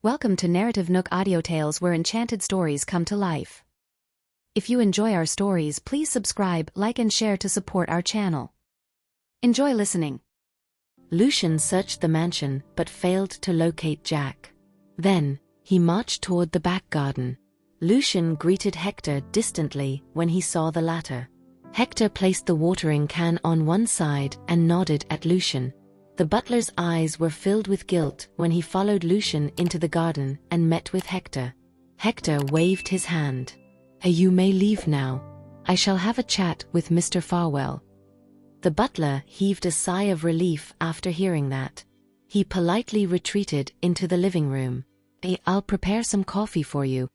Welcome to NarrativeNook audio tales where enchanted stories come to life. If you enjoy our stories, please subscribe, like and share to support our channel. Enjoy listening. Lucian searched the mansion but failed to locate Jack. Then, he marched toward the back garden. Lucian greeted Hector distantly when he saw the latter. Hector placed the watering can on one side and nodded at Lucian. The butler's eyes were filled with guilt when he followed Lucian into the garden and met with Hector. Hector waved his hand. "You may leave now. I shall have a chat with Mr. Farwell." The butler heaved a sigh of relief after hearing that. He politely retreated into the living room. "I'll prepare some coffee for you."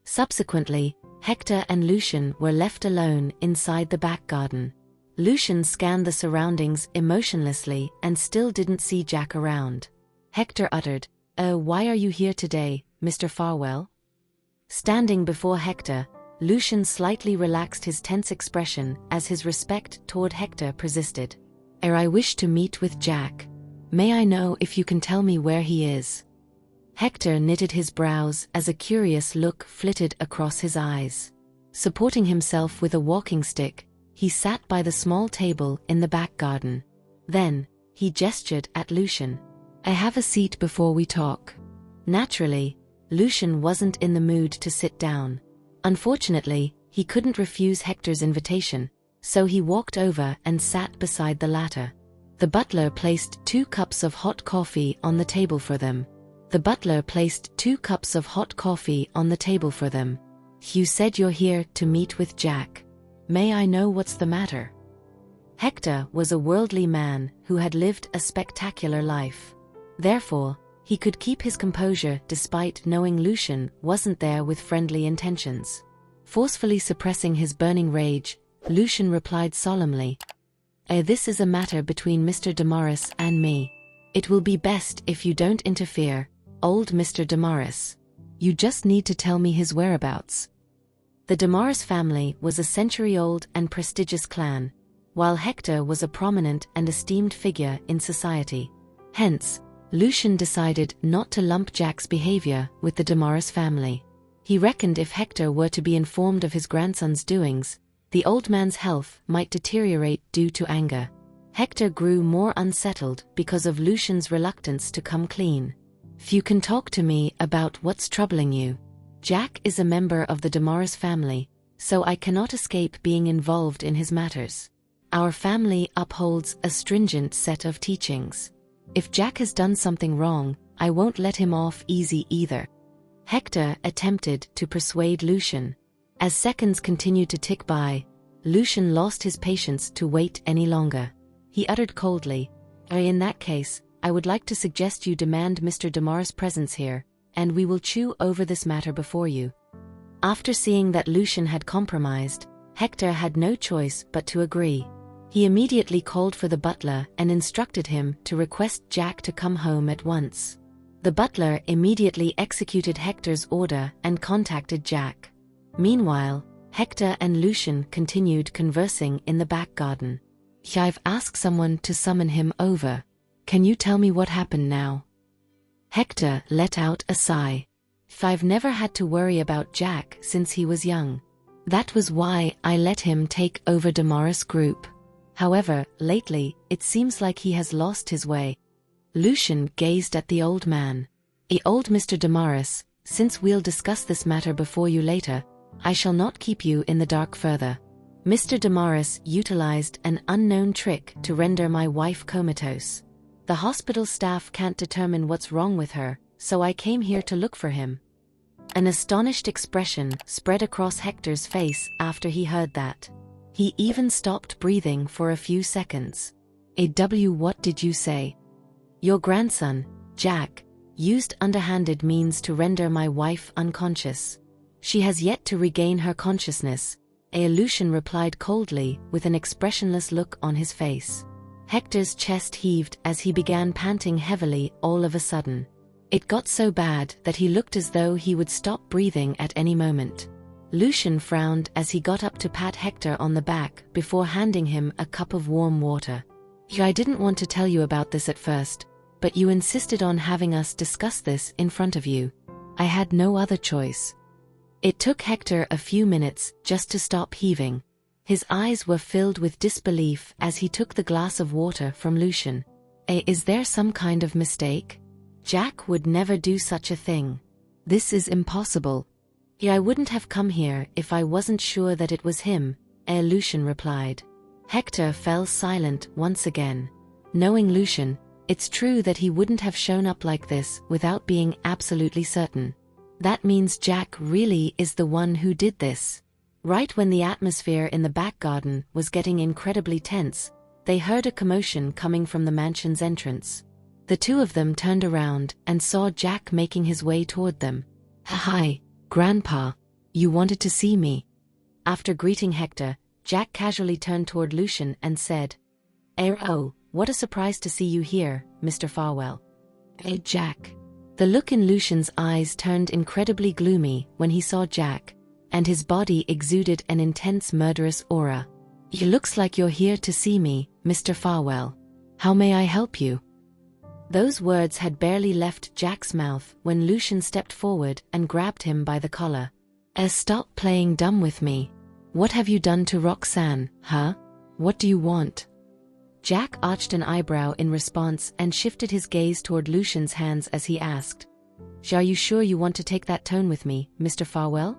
Subsequently, Hector and Lucian were left alone inside the back garden. Lucian scanned the surroundings emotionlessly and still didn't see Jack around. Hector uttered, "Why are you here today, Mr. Farwell?" Standing before Hector, Lucian slightly relaxed his tense expression as his respect toward Hector persisted. "I wish to meet with Jack. May I know if you can tell me where he is?" Hector knitted his brows as a curious look flitted across his eyes. Supporting himself with a walking stick, he sat by the small table in the back garden. Then, he gestured at Lucian. "I have a seat before we talk." Naturally, Lucian wasn't in the mood to sit down. Unfortunately, he couldn't refuse Hector's invitation, so he walked over and sat beside the latter. The butler placed 2 cups of hot coffee on the table for them. "You said you're here to meet with Jack. May I know what's the matter?" Hector was a worldly man who had lived a spectacular life. Therefore, he could keep his composure despite knowing Lucian wasn't there with friendly intentions. Forcefully suppressing his burning rage, Lucian replied solemnly, "This is a matter between Mr. Damaris and me. It will be best if you don't interfere, old Mr. Damaris. You just need to tell me his whereabouts." The Damaris family was a century-old and prestigious clan, while Hector was a prominent and esteemed figure in society. Hence, Lucian decided not to lump Jack's behavior with the Damaris family. He reckoned if Hector were to be informed of his grandson's doings, the old man's health might deteriorate due to anger. Hector grew more unsettled because of Lucian's reluctance to come clean. "You can talk to me about what's troubling you. Jack is a member of the Damaris family, so I cannot escape being involved in his matters. Our family upholds a stringent set of teachings. If Jack has done something wrong, I won't let him off easy either." Hector attempted to persuade Lucian. As seconds continued to tick by, Lucian lost his patience to wait any longer. He uttered coldly, "In that case, I would like to suggest you demand Mr. Damaris' presence here, and we will chew over this matter before you." After seeing that Lucian had compromised, Hector had no choice but to agree. He immediately called for the butler and instructed him to request Jack to come home at once. The butler immediately executed Hector's order and contacted Jack. Meanwhile, Hector and Lucian continued conversing in the back garden. "I've asked someone to summon him over. Can you tell me what happened now?" Hector let out a sigh. "I've never had to worry about Jack since he was young. That was why I let him take over Damaris Group. However, lately, it seems like he has lost his way." Lucian gazed at the old man. "Old Mr. Damaris, since we'll discuss this matter before you later, I shall not keep you in the dark further. Mr. Damaris utilized an unknown trick to render my wife comatose. The hospital staff can't determine what's wrong with her, so I came here to look for him." An astonished expression spread across Hector's face after he heard that. He even stopped breathing for a few seconds. What did you say?" "Your grandson, Jack, used underhanded means to render my wife unconscious. She has yet to regain her consciousness," Lucian replied coldly with an expressionless look on his face. Hector's chest heaved as he began panting heavily all of a sudden. It got so bad that he looked as though he would stop breathing at any moment. Lucian frowned as he got up to pat Hector on the back before handing him a cup of warm water. "I didn't want to tell you about this at first, but you insisted on having us discuss this in front of you. I had no other choice." It took Hector a few minutes just to stop heaving. His eyes were filled with disbelief as he took the glass of water from Lucian. Is there some kind of mistake? Jack would never do such a thing. This is impossible." "I wouldn't have come here if I wasn't sure that it was him," Lucian replied. Hector fell silent once again. Knowing Lucian, it's true that he wouldn't have shown up like this without being absolutely certain. That means Jack really is the one who did this. Right when the atmosphere in the back garden was getting incredibly tense, they heard a commotion coming from the mansion's entrance. The two of them turned around and saw Jack making his way toward them. "Hi, Grandpa. You wanted to see me." After greeting Hector, Jack casually turned toward Lucian and said, "Oh, what a surprise to see you here, Mr. Farwell." "Hey, Jack." The look in Lucian's eyes turned incredibly gloomy when he saw Jack, and his body exuded an intense murderous aura. "It looks like you're here to see me, Mr. Farwell. How may I help you?" Those words had barely left Jack's mouth when Lucian stepped forward and grabbed him by the collar. Stop playing dumb with me. What have you done to Roxanne, huh? What do you want?" Jack arched an eyebrow in response and shifted his gaze toward Lucian's hands as he asked, "Are you sure you want to take that tone with me, Mr. Farwell?"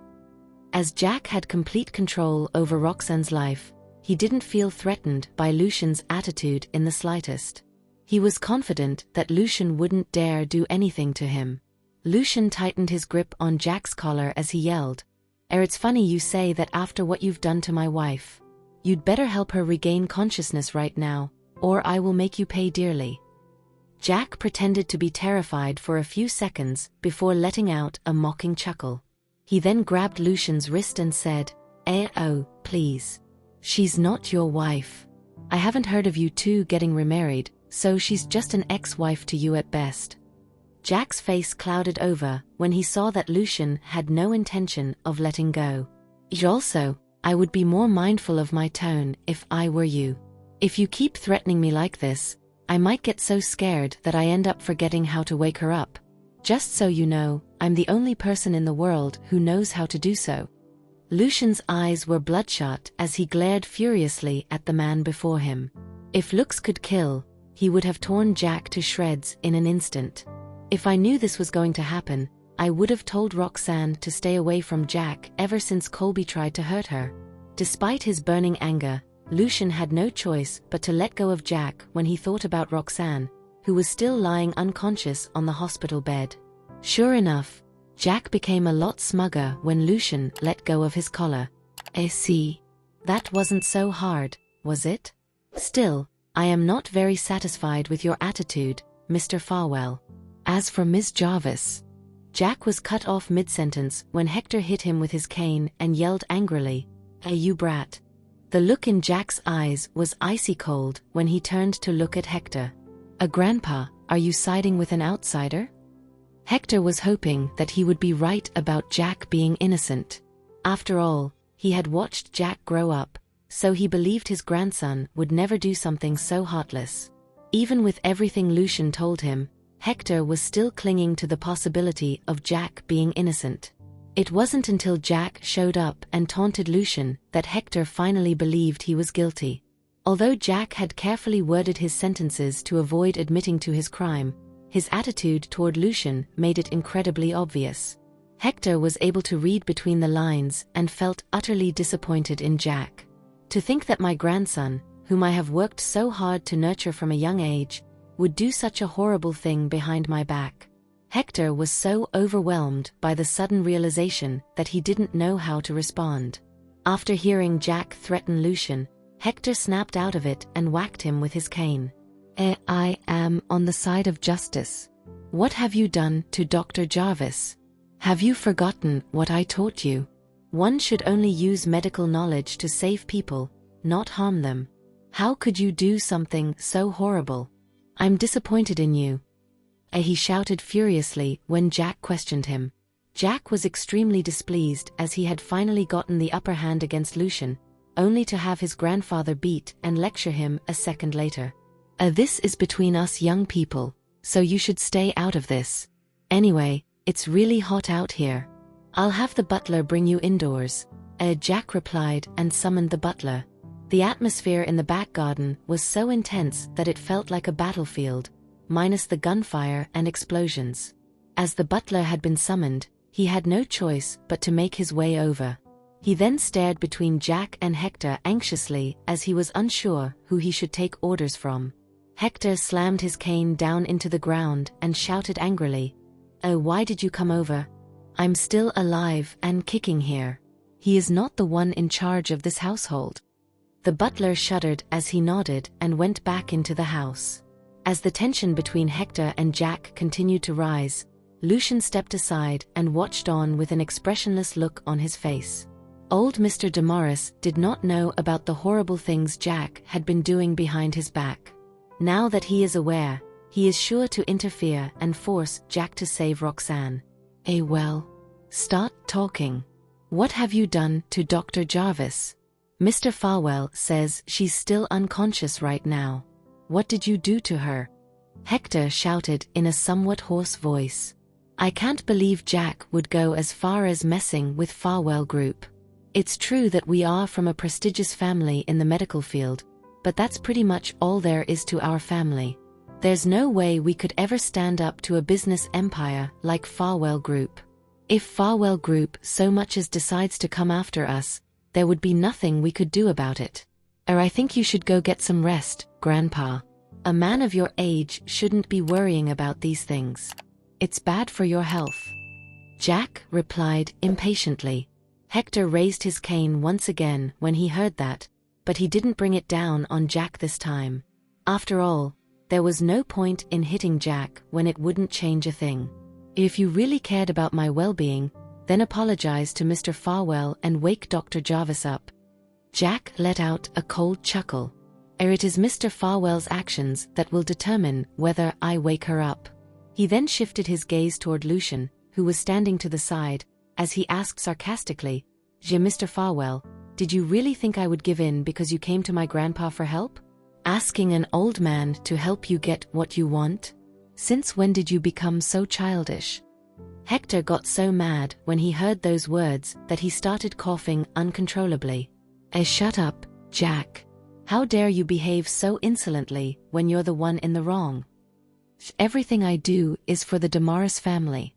As Jack had complete control over Roxanne's life, he didn't feel threatened by Lucian's attitude in the slightest. He was confident that Lucian wouldn't dare do anything to him. Lucian tightened his grip on Jack's collar as he yelled, It's funny you say that after what you've done to my wife. You'd better help her regain consciousness right now, or I will make you pay dearly." Jack pretended to be terrified for a few seconds before letting out a mocking chuckle. He then grabbed Lucian's wrist and said, "Oh, please. She's not your wife. I haven't heard of you two getting remarried, so she's just an ex-wife to you at best." Jack's face clouded over when he saw that Lucian had no intention of letting go. "Also, I would be more mindful of my tone if I were you. If you keep threatening me like this, I might get so scared that I end up forgetting how to wake her up. Just so you know, I'm the only person in the world who knows how to do so." Lucian's eyes were bloodshot as he glared furiously at the man before him. If looks could kill, he would have torn Jack to shreds in an instant. "If I knew this was going to happen, I would have told Roxanne to stay away from Jack ever since Colby tried to hurt her." Despite his burning anger, Lucian had no choice but to let go of Jack when he thought about Roxanne, who was still lying unconscious on the hospital bed. Sure enough, Jack became a lot smugger when Lucian let go of his collar. See, that wasn't so hard, was it? Still, I am not very satisfied with your attitude, Mr. Farwell. As for Ms. Jarvis..." Jack was cut off mid-sentence when Hector hit him with his cane and yelled angrily, "You brat." The look in Jack's eyes was icy cold when he turned to look at Hector. Grandpa, are you siding with an outsider?" Hector was hoping that he would be right about Jack being innocent. After all, he had watched Jack grow up, so he believed his grandson would never do something so heartless. Even with everything Lucian told him, Hector was still clinging to the possibility of Jack being innocent. It wasn't until Jack showed up and taunted Lucian that Hector finally believed he was guilty. Although Jack had carefully worded his sentences to avoid admitting to his crime, his attitude toward Lucian made it incredibly obvious. Hector was able to read between the lines and felt utterly disappointed in Jack. "To think that my grandson, whom I have worked so hard to nurture from a young age, would do such a horrible thing behind my back." Hector was so overwhelmed by the sudden realization that he didn't know how to respond. After hearing Jack threaten Lucian, Hector snapped out of it and whacked him with his cane. "I am on the side of justice. What have you done to Dr. Jarvis? Have you forgotten what I taught you? One should only use medical knowledge to save people, not harm them. How could you do something so horrible? I'm disappointed in you." He shouted furiously when Jack questioned him. Jack was extremely displeased as he had finally gotten the upper hand against Lucian, only to have his grandfather beat and lecture him a second later. "This is between us young people, so you should stay out of this. Anyway, it's really hot out here. I'll have the butler bring you indoors. Jack replied and summoned the butler. The atmosphere in the back garden was so intense that it felt like a battlefield, minus the gunfire and explosions. As the butler had been summoned, he had no choice but to make his way over. He then stared between Jack and Hector anxiously as he was unsure who he should take orders from. Hector slammed his cane down into the ground and shouted angrily, "Oh, why did you come over? I'm still alive and kicking here. He is not the one in charge of this household." The butler shuddered as he nodded and went back into the house. As the tension between Hector and Jack continued to rise, Lucian stepped aside and watched on with an expressionless look on his face. Old Mr. Damaris did not know about the horrible things Jack had been doing behind his back. Now that he is aware, he is sure to interfere and force Jack to save Roxanne. Well, start talking. What have you done to Dr. Jarvis? Mr. Farwell says she's still unconscious right now. What did you do to her? Hector shouted in a somewhat hoarse voice. I can't believe Jack would go as far as messing with Farwell Group. It's true that we are from a prestigious family in the medical field, but that's pretty much all there is to our family. There's no way we could ever stand up to a business empire like Farwell Group. If Farwell Group so much as decides to come after us, there would be nothing we could do about it. I think you should go get some rest, Grandpa. A man of your age shouldn't be worrying about these things. It's bad for your health. Jack replied impatiently. Hector raised his cane once again when he heard that, but he didn't bring it down on Jack this time. After all, there was no point in hitting Jack when it wouldn't change a thing. If you really cared about my well-being, then apologize to Mr. Farwell and wake Dr. Jarvis up. Jack let out a cold chuckle. It is Mr. Farwell's actions that will determine whether I wake her up. He then shifted his gaze toward Lucian, who was standing to the side, as he asked sarcastically, Mr. Farwell, did you really think I would give in because you came to my grandpa for help? Asking an old man to help you get what you want? Since when did you become so childish? Hector got so mad when he heard those words that he started coughing uncontrollably. Shut up, Jack. How dare you behave so insolently when you're the one in the wrong? Everything I do is for the Damaris family.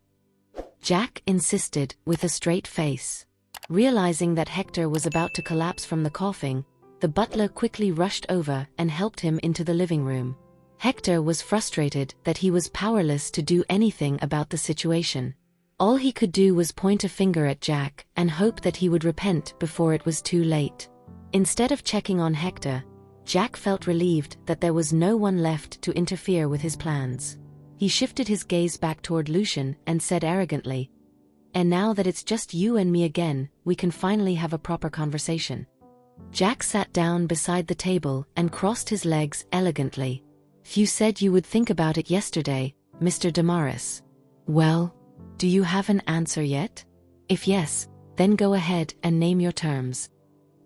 Jack insisted with a straight face. Realizing that Hector was about to collapse from the coughing, the butler quickly rushed over and helped him into the living room. Hector was frustrated that he was powerless to do anything about the situation. All he could do was point a finger at Jack and hope that he would repent before it was too late. Instead of checking on Hector, Jack felt relieved that there was no one left to interfere with his plans. He shifted his gaze back toward Lucian and said arrogantly, "And now that it's just you and me again, we can finally have a proper conversation." Jack sat down beside the table and crossed his legs elegantly. "You said you would think about it yesterday, Mr. Damaris. Well, do you have an answer yet? If yes, then go ahead and name your terms."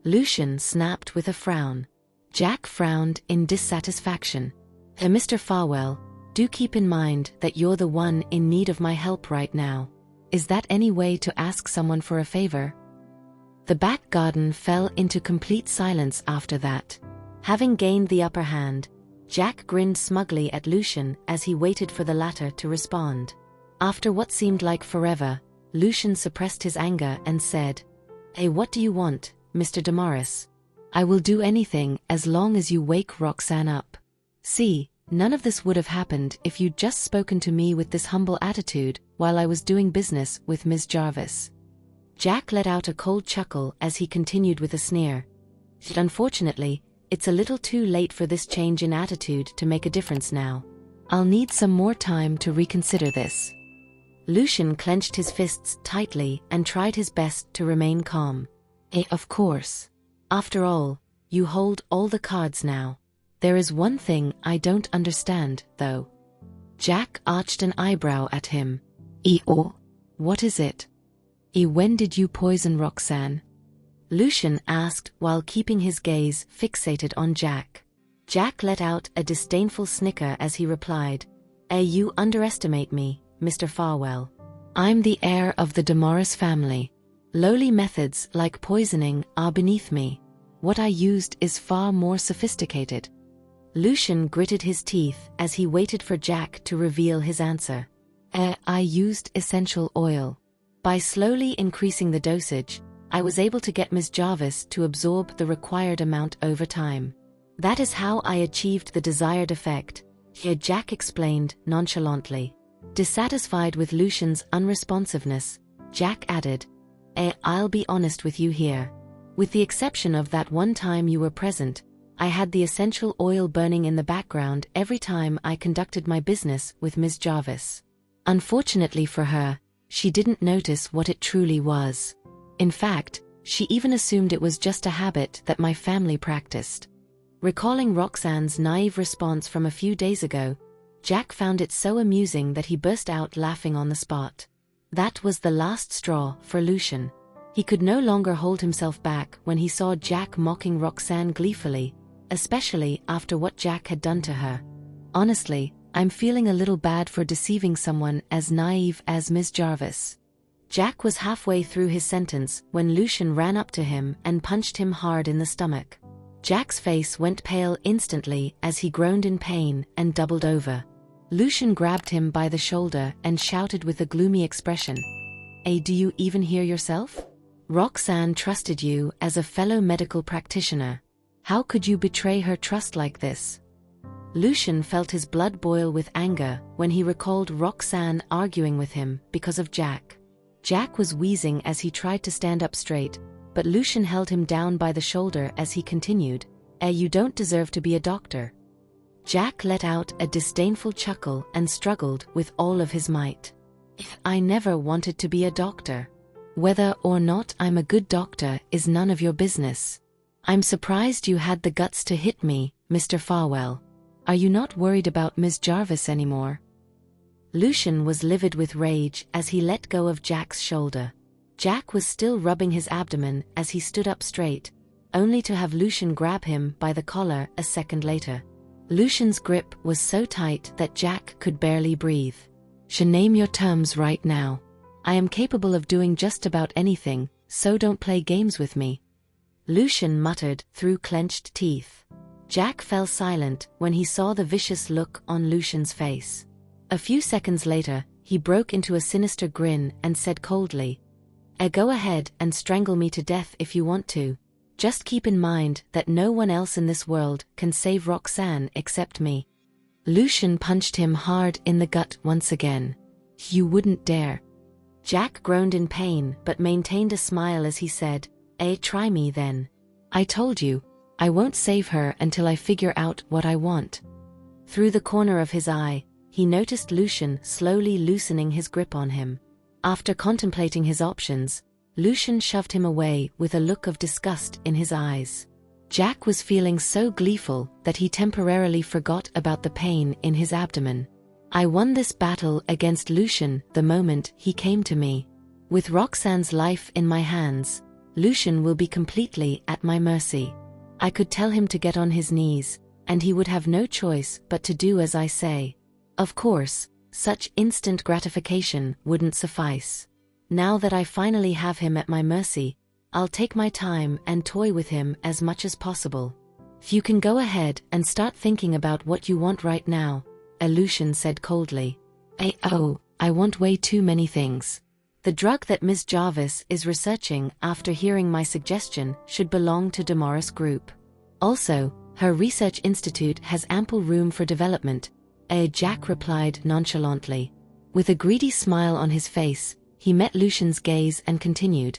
Lucian snapped with a frown. Jack frowned in dissatisfaction. Mr. Farwell, do keep in mind that you're the one in need of my help right now. Is that any way to ask someone for a favor? The back garden fell into complete silence after that. Having gained the upper hand, Jack grinned smugly at Lucian as he waited for the latter to respond. After what seemed like forever, Lucian suppressed his anger and said, What do you want, Mr. Damaris? I will do anything as long as you wake Roxanne up. See, none of this would have happened if you'd just spoken to me with this humble attitude while I was doing business with Ms. Jarvis." Jack let out a cold chuckle as he continued with a sneer. "Unfortunately, it's a little too late for this change in attitude to make a difference now. I'll need some more time to reconsider this." Lucian clenched his fists tightly and tried his best to remain calm. Of course. After all, you hold all the cards now. There is one thing I don't understand, though." Jack arched an eyebrow at him. What is it? When did you poison Roxanne?" Lucian asked while keeping his gaze fixated on Jack. Jack let out a disdainful snicker as he replied, You underestimate me, Mr. Farwell. I'm the heir of the Damaris family. Lowly methods like poisoning are beneath me. What I used is far more sophisticated. Lucian gritted his teeth as he waited for Jack to reveal his answer. I used essential oil. By slowly increasing the dosage, I was able to get Ms. Jarvis to absorb the required amount over time. That is how I achieved the desired effect, Jack explained nonchalantly. Dissatisfied with Lucian's unresponsiveness, Jack added, I'll be honest with you here. With the exception of that one time you were present, I had the essential oil burning in the background every time I conducted my business with Ms. Jarvis. Unfortunately for her, she didn't notice what it truly was. In fact, she even assumed it was just a habit that my family practiced. Recalling Roxanne's naive response from a few days ago, Jack found it so amusing that he burst out laughing on the spot. That was the last straw for Lucian. He could no longer hold himself back when he saw Jack mocking Roxanne gleefully, especially after what Jack had done to her. Honestly, I'm feeling a little bad for deceiving someone as naive as Ms. Jarvis. Jack was halfway through his sentence when Lucian ran up to him and punched him hard in the stomach. Jack's face went pale instantly as he groaned in pain and doubled over. Lucian grabbed him by the shoulder and shouted with a gloomy expression, Do you even hear yourself? Roxanne trusted you as a fellow medical practitioner. How could you betray her trust like this? Lucian felt his blood boil with anger when he recalled Roxanne arguing with him because of Jack. Jack was wheezing as he tried to stand up straight, but Lucian held him down by the shoulder as he continued, You don't deserve to be a doctor. Jack let out a disdainful chuckle and struggled with all of his might. I never wanted to be a doctor. Whether or not I'm a good doctor is none of your business. I'm surprised you had the guts to hit me, Mr. Farwell. Are you not worried about Ms. Jarvis anymore? Lucian was livid with rage as he let go of Jack's shoulder. Jack was still rubbing his abdomen as he stood up straight, only to have Lucian grab him by the collar a second later. Lucian's grip was so tight that Jack could barely breathe. Name your terms right now. I am capable of doing just about anything, so don't play games with me. Lucian muttered through clenched teeth. Jack fell silent when he saw the vicious look on Lucian's face. A few seconds later, he broke into a sinister grin and said coldly, Go ahead and strangle me to death if you want to. Just keep in mind that no one else in this world can save Roxanne except me. Lucian punched him hard in the gut once again. You wouldn't dare. Jack groaned in pain but maintained a smile as he said, Try me then. I told you, I won't save her until I figure out what I want. Through the corner of his eye, he noticed Lucian slowly loosening his grip on him. After contemplating his options, Lucian shoved him away with a look of disgust in his eyes. Jack was feeling so gleeful that he temporarily forgot about the pain in his abdomen. I won this battle against Lucian the moment he came to me. With Roxanne's life in my hands, Lucian will be completely at my mercy. I could tell him to get on his knees, and he would have no choice but to do as I say. Of course, such instant gratification wouldn't suffice. Now that I finally have him at my mercy, I'll take my time and toy with him as much as possible. You can go ahead and start thinking about what you want right now, Lucian said coldly. I want way too many things. The drug that Ms. Jarvis is researching after hearing my suggestion should belong to Damaris Group. Also, her research institute has ample room for development, Jack replied nonchalantly. With a greedy smile on his face, he met Lucian's gaze and continued,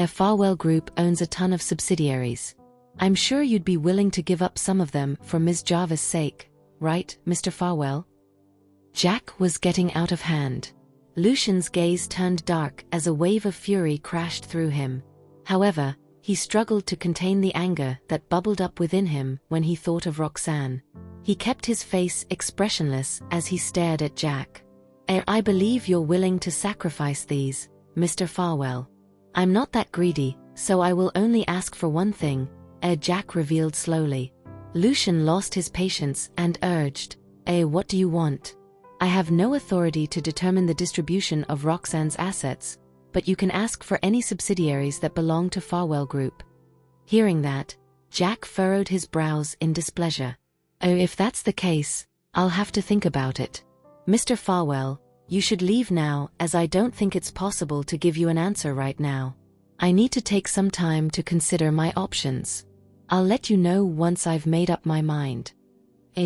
Farwell Group owns a ton of subsidiaries. I'm sure you'd be willing to give up some of them for Ms. Jarvis' sake, right, Mr. Farwell? Jack was getting out of hand. Lucian's gaze turned dark as a wave of fury crashed through him. However, he struggled to contain the anger that bubbled up within him when he thought of Roxanne. He kept his face expressionless as he stared at Jack. I believe you're willing to sacrifice these, Mr. Farwell. I'm not that greedy, so I will only ask for one thing, Jack revealed slowly. Lucian lost his patience and urged, what do you want? I have no authority to determine the distribution of Roxanne's assets, but you can ask for any subsidiaries that belong to Farwell Group. Hearing that, Jack furrowed his brows in displeasure. Oh, if that's the case, I'll have to think about it. Mr. Farwell, you should leave now, as I don't think it's possible to give you an answer right now. I need to take some time to consider my options. I'll let you know once I've made up my mind.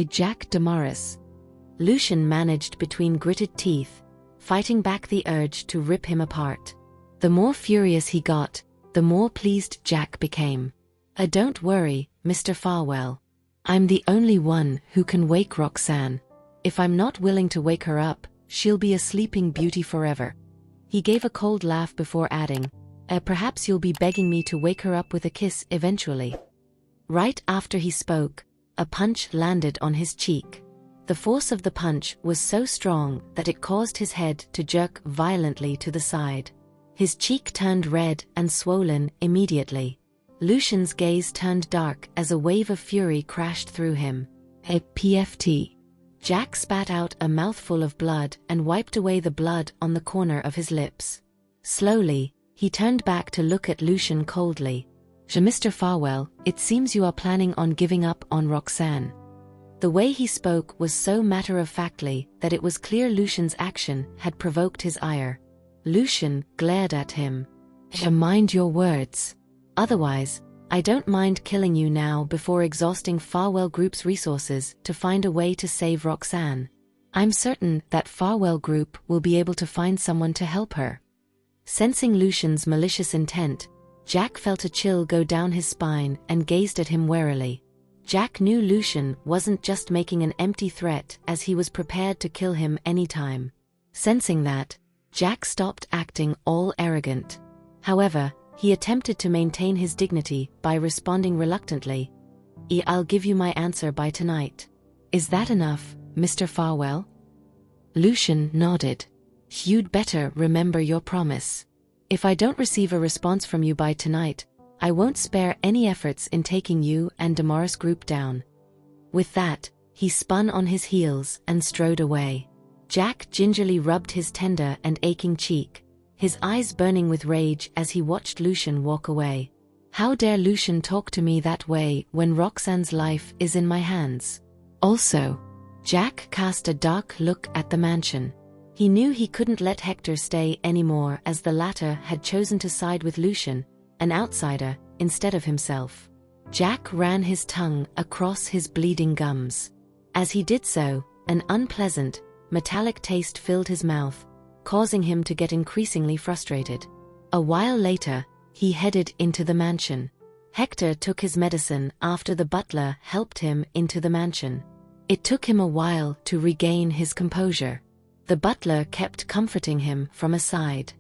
Jack Damaris. Lucian managed between gritted teeth, fighting back the urge to rip him apart. The more furious he got, the more pleased Jack became. Don't worry, Mr. Farwell. I'm the only one who can wake Roxanne. If I'm not willing to wake her up, she'll be a sleeping beauty forever. He gave a cold laugh before adding, perhaps you'll be begging me to wake her up with a kiss eventually. Right after he spoke, a punch landed on his cheek. The force of the punch was so strong that it caused his head to jerk violently to the side. His cheek turned red and swollen immediately. Lucian's gaze turned dark as a wave of fury crashed through him. PFT. Jack spat out a mouthful of blood and wiped away the blood on the corner of his lips. Slowly, he turned back to look at Lucian coldly. Mr. Farwell, it seems you are planning on giving up on Roxanne. The way he spoke was so matter-of-factly that it was clear Lucian's action had provoked his ire. Lucian glared at him. Mind your words. Otherwise, I don't mind killing you now before exhausting Farwell Group's resources to find a way to save Roxanne. I'm certain that Farwell Group will be able to find someone to help her. Sensing Lucian's malicious intent, Jack felt a chill go down his spine and gazed at him warily. Jack knew Lucian wasn't just making an empty threat, as he was prepared to kill him anytime. Sensing that, Jack stopped acting all arrogant. However, he attempted to maintain his dignity by responding reluctantly. I'll give you my answer by tonight. Is that enough, Mr. Farwell? Lucian nodded. You'd better remember your promise. If I don't receive a response from you by tonight, I won't spare any efforts in taking you and Damaris Group down. With that, he spun on his heels and strode away. Jack gingerly rubbed his tender and aching cheek, his eyes burning with rage as he watched Lucian walk away. How dare Lucian talk to me that way when Roxanne's life is in my hands? Also, Jack cast a dark look at the mansion. He knew he couldn't let Hector stay anymore, as the latter had chosen to side with Lucian, an outsider, instead of himself. Jack ran his tongue across his bleeding gums. As he did so, an unpleasant, metallic taste filled his mouth, causing him to get increasingly frustrated. A while later, he headed into the mansion. Hector took his medicine after the butler helped him into the mansion. It took him a while to regain his composure. The butler kept comforting him from aside.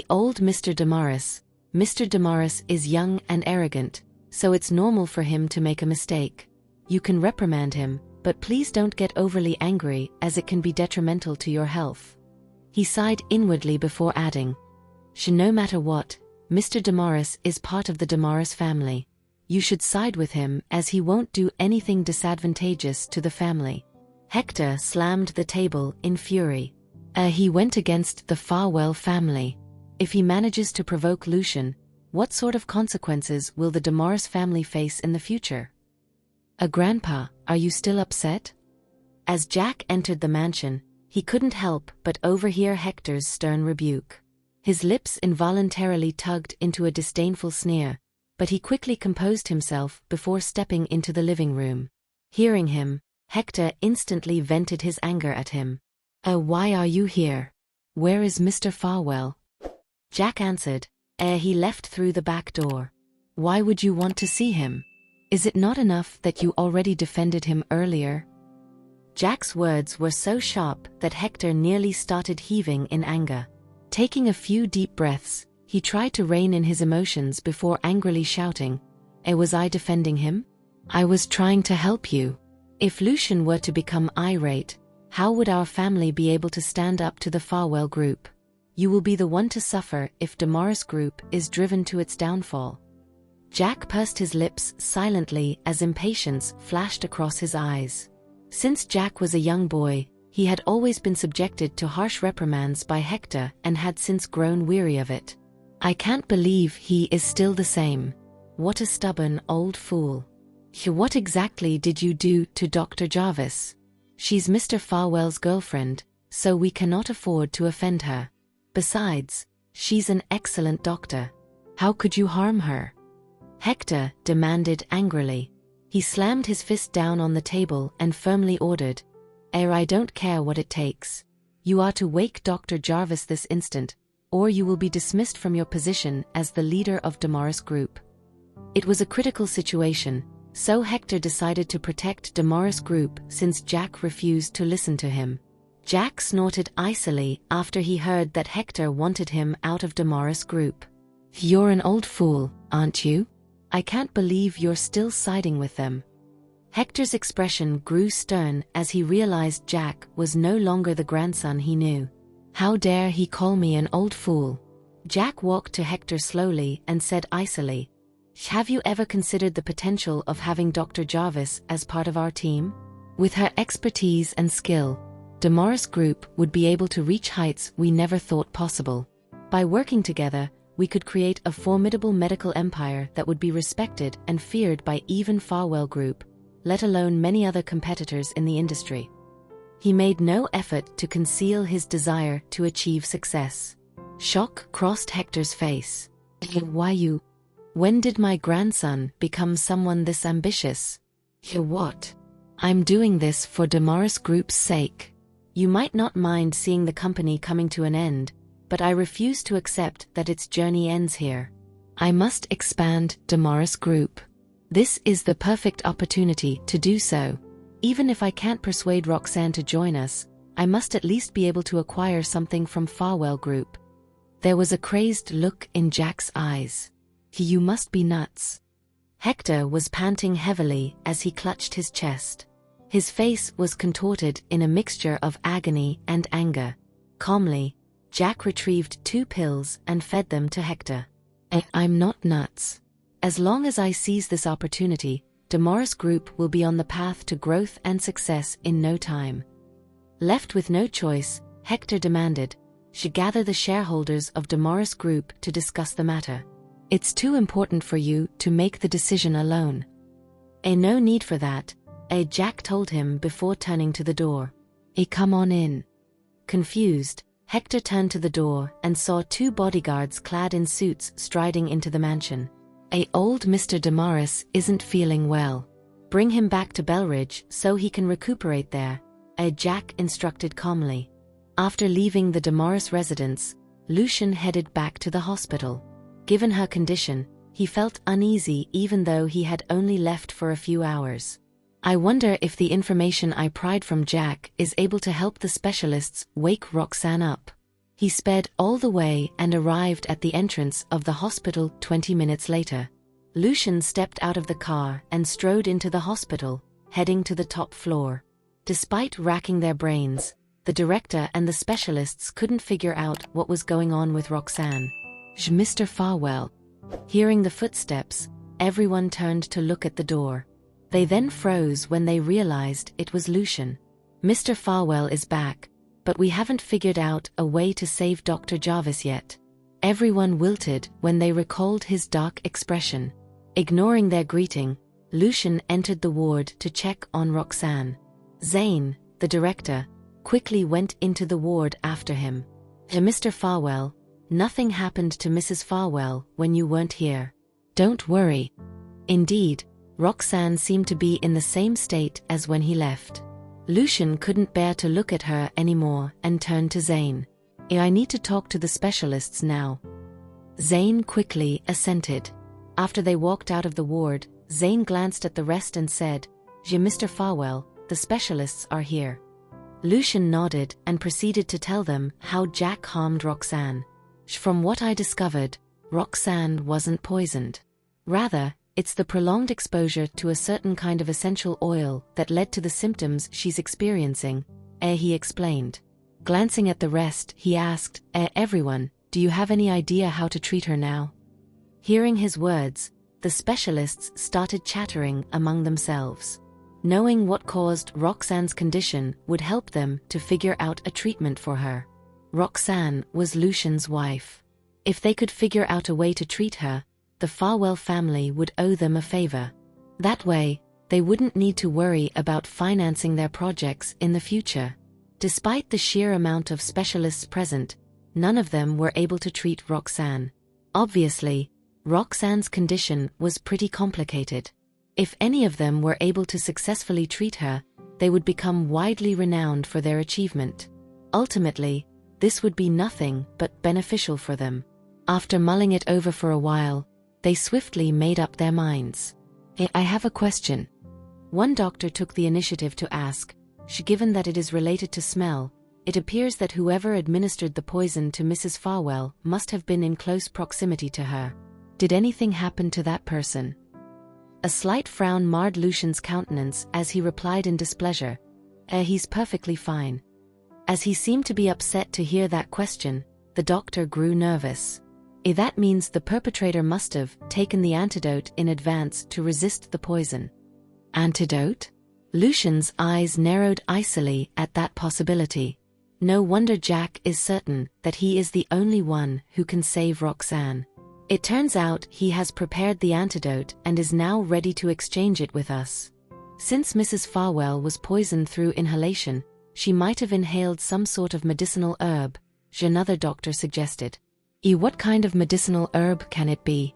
Old Mr. Damaris. Mr. Damaris is young and arrogant, so it's normal for him to make a mistake. You can reprimand him, but please don't get overly angry, as it can be detrimental to your health. He sighed inwardly before adding, no matter what, Mr. Damaris is part of the Damaris family. You should side with him, as he won't do anything disadvantageous to the family. Hector slammed the table in fury. He went against the Farwell family. If he manages to provoke Lucian, what sort of consequences will the Damaris family face in the future? Grandpa, are you still upset? As Jack entered the mansion, he couldn't help but overhear Hector's stern rebuke. His lips involuntarily tugged into a disdainful sneer, but he quickly composed himself before stepping into the living room. Hearing him, Hector instantly vented his anger at him. Why are you here? Where is Mr. Farwell? Jack answered, he left through the back door. Why would you want to see him? Is it not enough that you already defended him earlier? Jack's words were so sharp that Hector nearly started heaving in anger. Taking a few deep breaths, he tried to rein in his emotions before angrily shouting, was I defending him? I was trying to help you. If Lucian were to become irate, how would our family be able to stand up to the Farwell Group? You will be the one to suffer if Damaris Group is driven to its downfall. Jack pursed his lips silently as impatience flashed across his eyes. Since Jack was a young boy, He had always been subjected to harsh reprimands by Hector and had since grown weary of it. I can't believe he is still the same. What a stubborn old fool. What exactly did you do to Dr. Jarvis? She's Mr. Farwell's girlfriend, so we cannot afford to offend her. Besides, she's an excellent doctor. How could you harm her? Hector demanded angrily. He slammed his fist down on the table and firmly ordered, I don't care what it takes. You are to wake Dr. Jarvis this instant, or you will be dismissed from your position as the leader of Damaris Group. It was a critical situation, so Hector decided to protect Damaris Group since Jack refused to listen to him. Jack snorted icily after he heard that Hector wanted him out of Damaris Group. You're an old fool, aren't you? I can't believe you're still siding with them. Hector's expression grew stern as he realized Jack was no longer the grandson he knew. How dare he call me an old fool? Jack walked to Hector slowly and said icily, have you ever considered the potential of having Dr. Jarvis as part of our team? With her expertise and skill, Damaris Group would be able to reach heights we never thought possible. By working together, we could create a formidable medical empire that would be respected and feared by even Farwell Group, let alone many other competitors in the industry. He made no effort to conceal his desire to achieve success. Shock crossed Hector's face. Why you? When did my grandson become someone this ambitious? What? I'm doing this for Damaris Group's sake. You might not mind seeing the company coming to an end, but I refuse to accept that its journey ends here. I must expand Damaris Group. This is the perfect opportunity to do so. Even if I can't persuade Roxanne to join us, I must at least be able to acquire something from Farwell Group. There was a crazed look in Jack's eyes. You must be nuts. Hector was panting heavily as he clutched his chest. His face was contorted in a mixture of agony and anger. Calmly, Jack retrieved 2 pills and fed them to Hector. I'm not nuts. As long as I seize this opportunity, Damaris Group will be on the path to growth and success in no time. Left with no choice, Hector demanded, gather the shareholders of Damaris Group to discuss the matter. It's too important for you to make the decision alone. No need for that, Jack told him before turning to the door. Come on in. Confused, Hector turned to the door and saw 2 bodyguards clad in suits striding into the mansion. Old Mr. Damaris isn't feeling well. Bring him back to Belridge so he can recuperate there, Jack instructed calmly. After leaving the Damaris residence, Lucian headed back to the hospital. Given her condition, he felt uneasy even though he had only left for a few hours. I wonder if the information I pried from Jack is able to help the specialists wake Roxanne up. He sped all the way and arrived at the entrance of the hospital 20 minutes later. Lucian stepped out of the car and strode into the hospital, heading to the top floor. Despite racking their brains, the director and the specialists couldn't figure out what was going on with Roxanne. Mr. Farwell. Hearing the footsteps, everyone turned to look at the door. They then froze when they realized it was Lucian. Mr. Farwell is back, but we haven't figured out a way to save Dr. Jarvis yet. Everyone wilted when they recalled his dark expression. Ignoring their greeting, Lucian entered the ward to check on Roxanne. Zane, the director, quickly went into the ward after him. Mr. Farwell, nothing happened to Mrs. Farwell when you weren't here. Don't worry. Indeed, Roxanne seemed to be in the same state as when he left. Lucian couldn't bear to look at her anymore and turned to Zane. I need to talk to the specialists now. Zane quickly assented. After they walked out of the ward, Zane glanced at the rest and said, Mr. Farwell, the specialists are here. Lucian nodded and proceeded to tell them how Jack harmed Roxanne. From what I discovered, Roxanne wasn't poisoned. Rather, it's the prolonged exposure to a certain kind of essential oil that led to the symptoms she's experiencing, he explained. Glancing at the rest, he asked, everyone, do you have any idea how to treat her now? Hearing his words, the specialists started chattering among themselves. Knowing what caused Roxanne's condition would help them to figure out a treatment for her. Roxanne was Lucian's wife. If they could figure out a way to treat her, the Farwell family would owe them a favor. That way, they wouldn't need to worry about financing their projects in the future. Despite the sheer amount of specialists present, none of them were able to treat Roxanne. Obviously, Roxanne's condition was pretty complicated. If any of them were able to successfully treat her, they would become widely renowned for their achievement. Ultimately, this would be nothing but beneficial for them. After mulling it over for a while, they swiftly made up their minds. I have a question. One doctor took the initiative to ask, given that it is related to smell, it appears that whoever administered the poison to Mrs. Farwell must have been in close proximity to her. Did anything happen to that person? A slight frown marred Lucian's countenance as he replied in displeasure. He's perfectly fine. As he seemed to be upset to hear that question, the doctor grew nervous. That means the perpetrator must have taken the antidote in advance to resist the poison. Antidote? Lucian's eyes narrowed icily at that possibility. No wonder Jack is certain that he is the only one who can save Roxanne. It turns out he has prepared the antidote and is now ready to exchange it with us. Since Mrs. Farwell was poisoned through inhalation, she might have inhaled some sort of medicinal herb, another doctor suggested. What kind of medicinal herb can it be?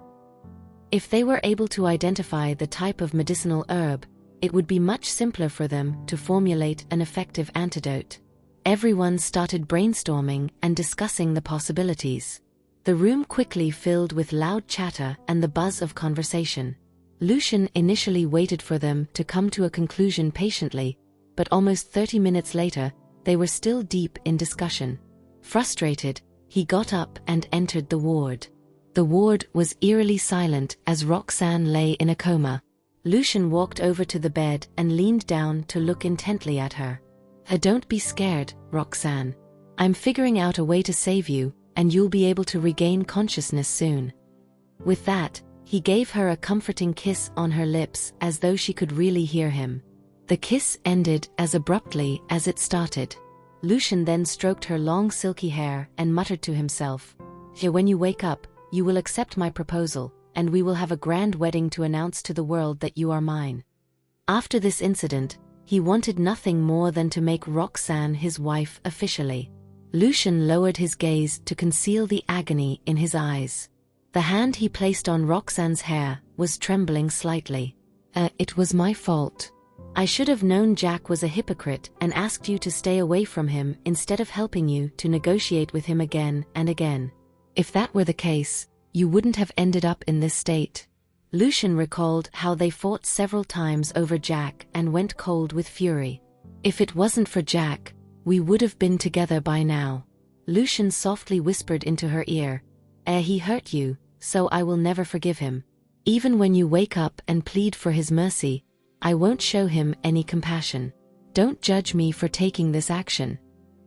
If they were able to identify the type of medicinal herb, it would be much simpler for them to formulate an effective antidote. Everyone started brainstorming and discussing the possibilities. The room quickly filled with loud chatter and the buzz of conversation. Lucian initially waited for them to come to a conclusion patiently, but almost 30 minutes later, they were still deep in discussion. Frustrated, he got up and entered the ward. The ward was eerily silent as Roxanne lay in a coma. Lucian walked over to the bed and leaned down to look intently at her. Don't be scared, Roxanne. I'm figuring out a way to save you, and you'll be able to regain consciousness soon. With that, he gave her a comforting kiss on her lips as though she could really hear him. The kiss ended as abruptly as it started. Lucian then stroked her long silky hair and muttered to himself, "When you wake up, you will accept my proposal, and we will have a grand wedding to announce to the world that you are mine." After this incident, he wanted nothing more than to make Roxanne his wife officially. Lucian lowered his gaze to conceal the agony in his eyes. The hand he placed on Roxanne's hair was trembling slightly. It was my fault. I should have known Jack was a hypocrite and asked you to stay away from him instead of helping you to negotiate with him again and again. If that were the case, you wouldn't have ended up in this state. Lucian recalled how they fought several times over Jack and went cold with fury. If it wasn't for Jack, we would have been together by now. Lucian softly whispered into her ear, he hurt you, so I will never forgive him. Even when you wake up and plead for his mercy, I won't show him any compassion. Don't judge me for taking this action."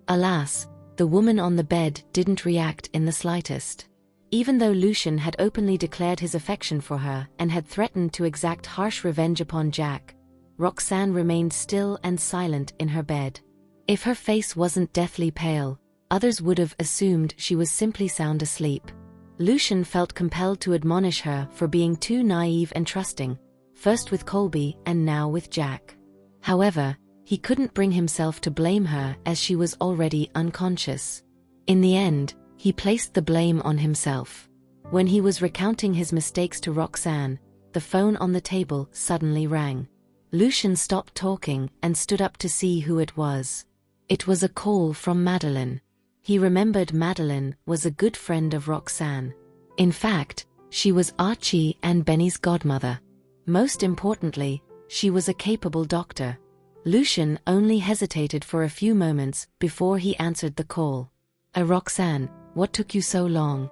Alas, the woman on the bed didn't react in the slightest. Even though Lucian had openly declared his affection for her and had threatened to exact harsh revenge upon Jack, Roxanne remained still and silent in her bed. If her face wasn't deathly pale, others would have assumed she was simply sound asleep. Lucian felt compelled to admonish her for being too naive and trusting, first with Colby and now with Jack. However, he couldn't bring himself to blame her as she was already unconscious. In the end, he placed the blame on himself. When he was recounting his mistakes to Roxanne, the phone on the table suddenly rang. Lucian stopped talking and stood up to see who it was. It was a call from Meline. He remembered Meline was a good friend of Roxanne. In fact, she was Archie and Benny's godmother. Most importantly, she was a capable doctor. Lucian only hesitated for a few moments before he answered the call. Roxanne, what took you so long?"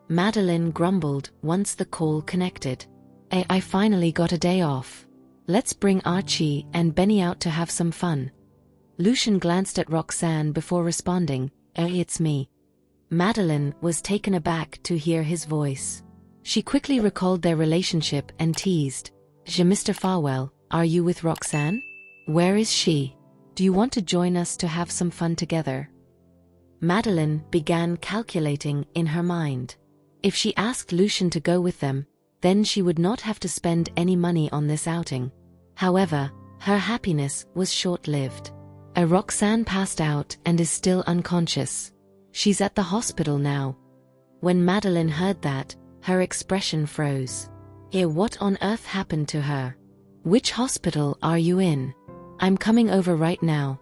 Meline grumbled once the call connected. I finally got a day off. Let's bring Archie and Benny out to have some fun." Lucian glanced at Roxanne before responding, "It's me." Meline was taken aback to hear his voice. She quickly recalled their relationship and teased, "Mr. Farwell, are you with Roxanne?" Where is she? Do you want to join us to have some fun together? Meline began calculating in her mind. If she asked Lucian to go with them, then she would not have to spend any money on this outing. However, her happiness was short-lived. Roxanne passed out and is still unconscious. She's at the hospital now. When Meline heard that, her expression froze. What on earth happened to her? Which hospital are you in? I'm coming over right now,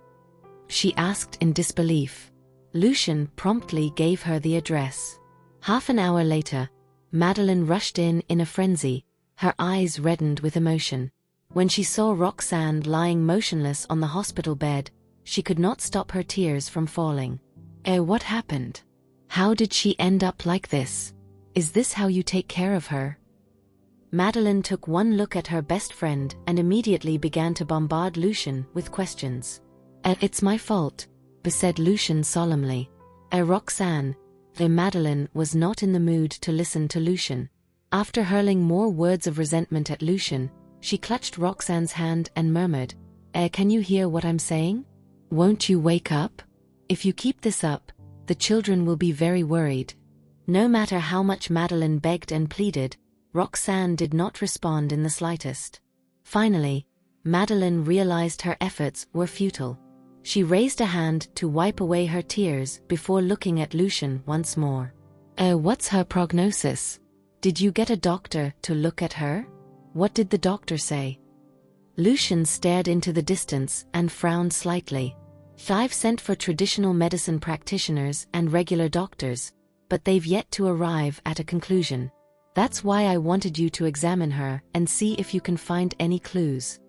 she asked in disbelief. Lucian promptly gave her the address. Half an hour later, Meline rushed in a frenzy, her eyes reddened with emotion. When she saw Roxanne lying motionless on the hospital bed, she could not stop her tears from falling. What happened? How did she end up like this? Is this how you take care of her? Meline took one look at her best friend and immediately began to bombard Lucian with questions. It's my fault, said Lucian solemnly. Roxanne, though Meline was not in the mood to listen to Lucian. After hurling more words of resentment at Lucian, she clutched Roxanne's hand and murmured, can you hear what I'm saying? Won't you wake up? If you keep this up, the children will be very worried. No matter how much Meline begged and pleaded, Roxanne did not respond in the slightest. Finally, Meline realized her efforts were futile. She raised a hand to wipe away her tears before looking at Lucian once more. What's her prognosis? Did you get a doctor to look at her? What did the doctor say? Lucian stared into the distance and frowned slightly. I've sent for traditional medicine practitioners and regular doctors, but they've yet to arrive at a conclusion. That's why I wanted you to examine her and see if you can find any clues.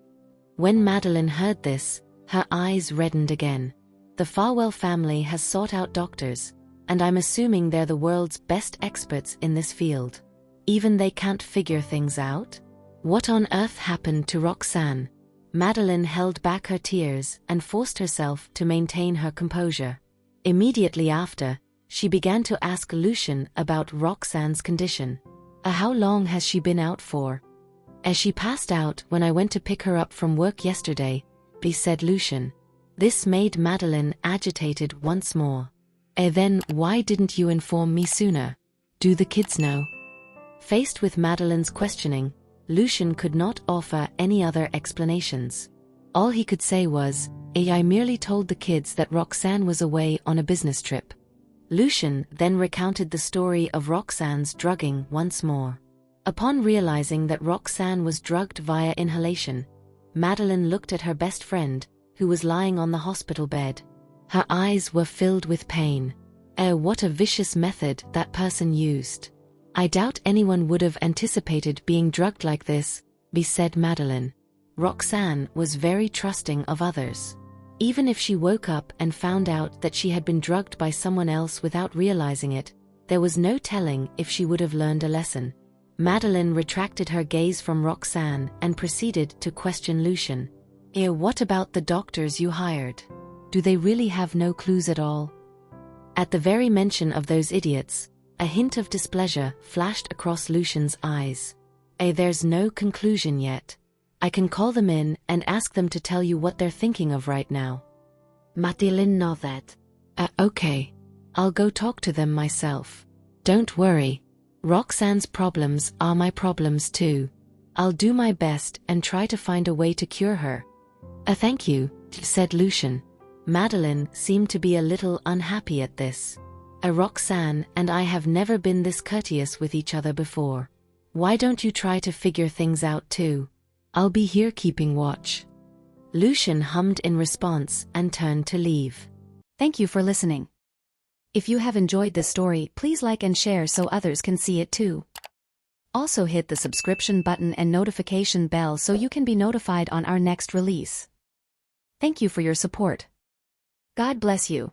When Meline heard this, her eyes reddened again. The Farwell family has sought out doctors, and I'm assuming they're the world's best experts in this field. Even they can't figure things out? What on earth happened to Roxanne? Meline held back her tears and forced herself to maintain her composure. Immediately after, she began to ask Lucian about Roxanne's condition. How long has she been out for? She passed out when I went to pick her up from work yesterday, said Lucian. This made Meline agitated once more. Then why didn't you inform me sooner? Do the kids know? Faced with Medeline's questioning, Lucian could not offer any other explanations. All he could say was, I merely told the kids that Roxanne was away on a business trip. Lucian then recounted the story of Roxanne's drugging once more. Upon realizing that Roxanne was drugged via inhalation, Meline looked at her best friend, who was lying on the hospital bed. Her eyes were filled with pain. What a vicious method that person used. I doubt anyone would have anticipated being drugged like this, said Meline. Roxanne was very trusting of others. Even if she woke up and found out that she had been drugged by someone else without realizing it, there was no telling if she would have learned a lesson. Meline retracted her gaze from Roxanne and proceeded to question Lucian. What about the doctors you hired? Do they really have no clues at all? At the very mention of those idiots, a hint of displeasure flashed across Lucian's eyes. There's no conclusion yet. I can call them in and ask them to tell you what they're thinking of right now. Meline nodded. Okay. I'll go talk to them myself. Don't worry. Roxanne's problems are my problems too. I'll do my best and try to find a way to cure her. Thank you, said Lucian. Meline seemed to be a little unhappy at this. Roxanne and I have never been this courteous with each other before. Why don't you try to figure things out too? I'll be here keeping watch. Lucian hummed in response and turned to leave. Thank you for listening. If you have enjoyed this story, please like and share so others can see it too. Also hit the subscription button and notification bell so you can be notified on our next release. Thank you for your support. God bless you.